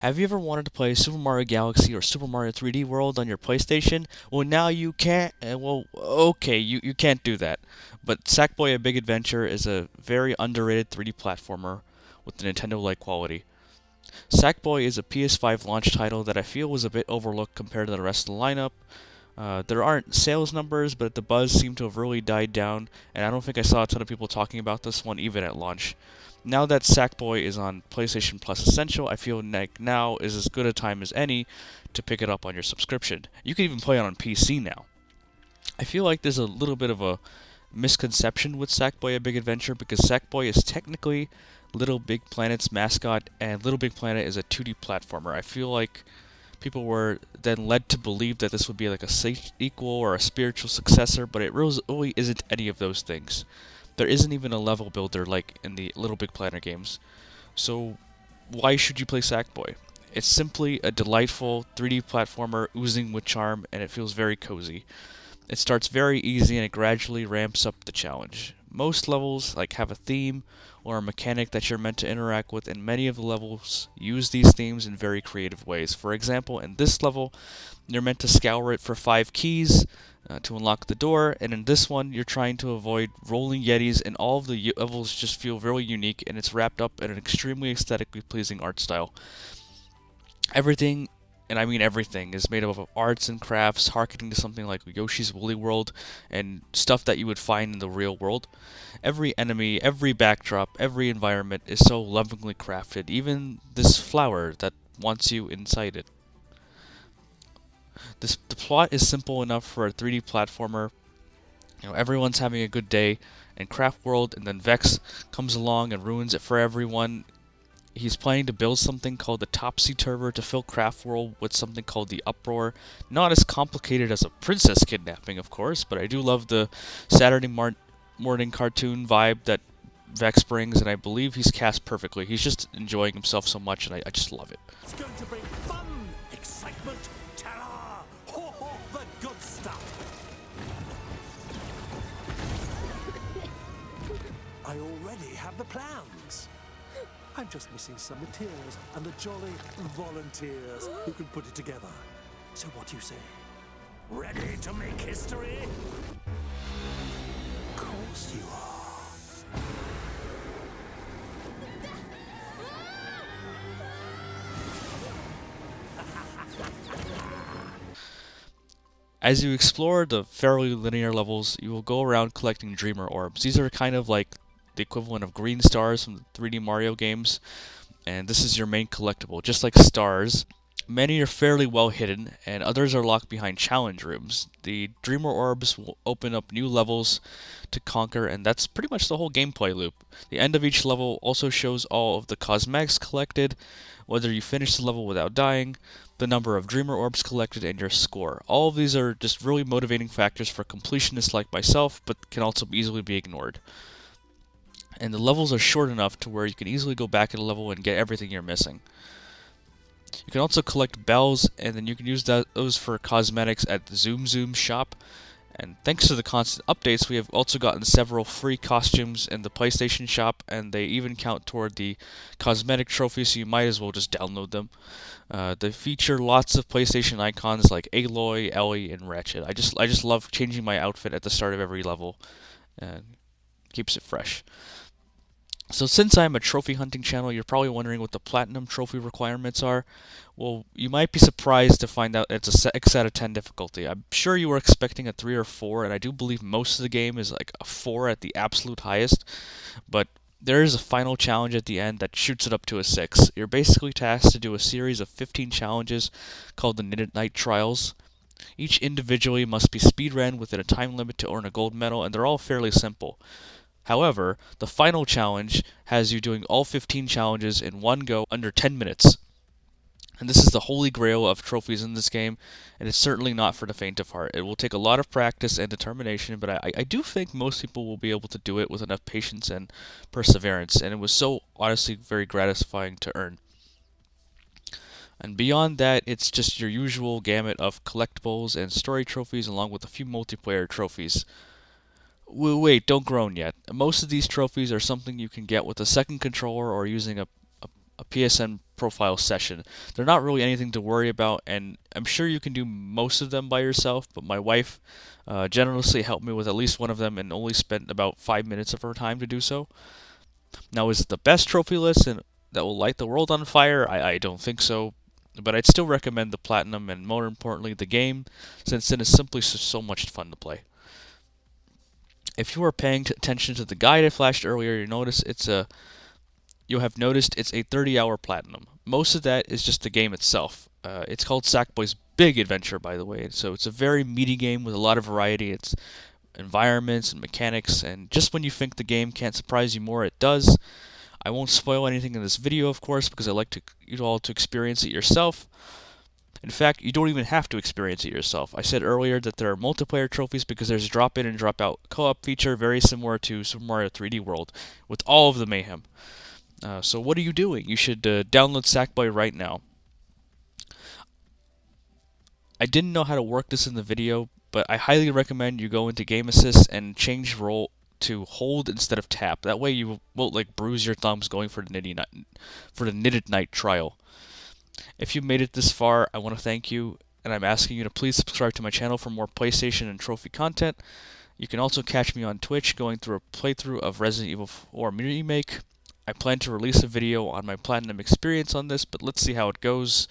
Have you ever wanted to play Super Mario Galaxy or Super Mario 3D World on your PlayStation? Well, now you can't. Well, okay, you can't do that. But Sackboy: A Big Adventure is a very underrated 3D platformer with the Nintendo-like quality. Sackboy is a PS5 launch title that I feel was a bit overlooked compared to the rest of the lineup. There aren't sales numbers, but the buzz seemed to have really died down, and I don't think I saw a ton of people talking about this one even at launch. Now that Sackboy is on PlayStation Plus Essential, I feel like now is as good a time as any to pick it up on your subscription. You can even play it on PC now. I feel like there's a little bit of a misconception with Sackboy: A Big Adventure because Sackboy is technically Little Big Planet's mascot, and Little Big Planet is a 2D platformer. I feel like people were then led to believe that this would be like a sequel or a spiritual successor, but it really isn't any of those things. There isn't even a level builder like in the Little Big Planet games. So why should you play Sackboy? It's simply a delightful 3D platformer oozing with charm, and it feels very cozy. It starts very easy and it gradually ramps up the challenge. Most levels have a theme or a mechanic that you're meant to interact with, and many of the levels use these themes in very creative ways. For example, in this level, you're meant to scour it for 5 keys to unlock the door, and in this one, you're trying to avoid rolling yetis, and all of the levels just feel really unique, and it's wrapped up in an extremely aesthetically pleasing art style. Everything, and I mean everything, is made up of arts and crafts, harkening to something like Yoshi's Woolly World and stuff that you would find in the real world. Every enemy, every backdrop, every environment is so lovingly crafted, even this flower that wants you inside it. The plot is simple enough for a 3D platformer. Everyone's having a good day in Craft World, and then Vex comes along and ruins it for everyone. He's planning to build something called the Topsy Turver to fill Craft World with something called the Uproar. Not as complicated as a princess kidnapping, of course, but I do love the Saturday morning cartoon vibe that Vex brings, and I believe he's cast perfectly. He's just enjoying himself so much, and I just love it. It's going to bring fun, excitement, terror, the good stuff. I already have the plans. I'm just missing some materials and the jolly volunteers who can put it together. So what do you say? Ready to make history? Of course you are. As you explore the fairly linear levels, you will go around collecting Dreamer Orbs. These are kind of like the equivalent of green stars from the 3D Mario games, and this is your main collectible. Just like stars, many are fairly well hidden, and others are locked behind challenge rooms. The Dreamer Orbs will open up new levels to conquer, and that's pretty much the whole gameplay loop. The end of each level also shows all of the cosmetics collected, whether you finish the level without dying, the number of Dreamer Orbs collected, and your score. All of these are just really motivating factors for completionists like myself, but can also easily be ignored. And the levels are short enough to where you can easily go back at a level and get everything you're missing. You can also collect bells, and then you can use those for cosmetics at the Zoom Zoom shop. And thanks to the constant updates, we have also gotten several free costumes in the PlayStation shop, and they even count toward the cosmetic trophies, so you might as well just download them. They feature lots of PlayStation icons like Aloy, Ellie, and Ratchet. I just love changing my outfit at the start of every level, and keeps it fresh. So since I'm a trophy hunting channel, you're probably wondering what the platinum trophy requirements are. Well, you might be surprised to find out it's a 6 out of 10 difficulty. I'm sure you were expecting a 3 or 4, and I do believe most of the game is like a 4 at the absolute highest, but there is a final challenge at the end that shoots it up to a 6. You're basically tasked to do a series of 15 challenges called the Night Trials. Each individually must be speedrun within a time limit to earn a gold medal, and they're all fairly simple. However, the final challenge has you doing all 15 challenges in one go under 10 minutes. And this is the holy grail of trophies in this game, and it's certainly not for the faint of heart. It will take a lot of practice and determination, but I do think most people will be able to do it with enough patience and perseverance, and it was so honestly very gratifying to earn. And beyond that, it's just your usual gamut of collectibles and story trophies along with a few multiplayer trophies. Wait, don't groan yet. Most of these trophies are something you can get with a second controller or using a a PSN profile session. They're not really anything to worry about, and I'm sure you can do most of them by yourself, but my wife generously helped me with at least one of them and only spent about 5 minutes of her time to do so. Now, is it the best trophy list and that will light the world on fire? I don't think so, but I'd still recommend the Platinum and, more importantly, the game, since it is simply so much fun to play. If you are paying attention to the guide I flashed earlier, you'll have noticed it's a 30-hour platinum. Most of that is just the game itself. It's called Sackboy's Big Adventure, by the way, so it's a very meaty game with a lot of variety. It's environments and mechanics, and just when you think the game can't surprise you more, it does. I won't spoil anything in this video, of course, because I like you all to experience it yourself. In fact, you don't even have to experience it yourself. I said earlier that there are multiplayer trophies because there's a drop-in and drop-out co-op feature very similar to Super Mario 3D World, with all of the mayhem. So what are you doing? You should download Sackboy right now. I didn't know how to work this in the video, but I highly recommend you go into Game Assist and change role to hold instead of tap. That way you won't like bruise your thumbs going for the knitted night trial. If you made it this far, I want to thank you, and I'm asking you to please subscribe to my channel for more PlayStation and trophy content. You can also catch me on Twitch going through a playthrough of Resident Evil 4 Remake. I plan to release a video on my Platinum experience on this, but let's see how it goes,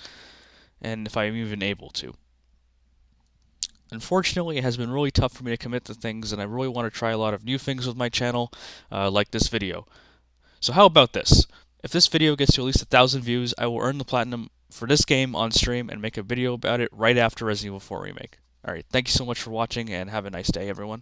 and if I'm even able to. Unfortunately, it has been really tough for me to commit to things, and I really want to try a lot of new things with my channel, like this video. So how about this? If this video gets to at least 1,000 views, I will earn the Platinum for this game on stream and make a video about it right after Resident Evil 4 Remake. Alright, thank you so much for watching, and have a nice day, everyone.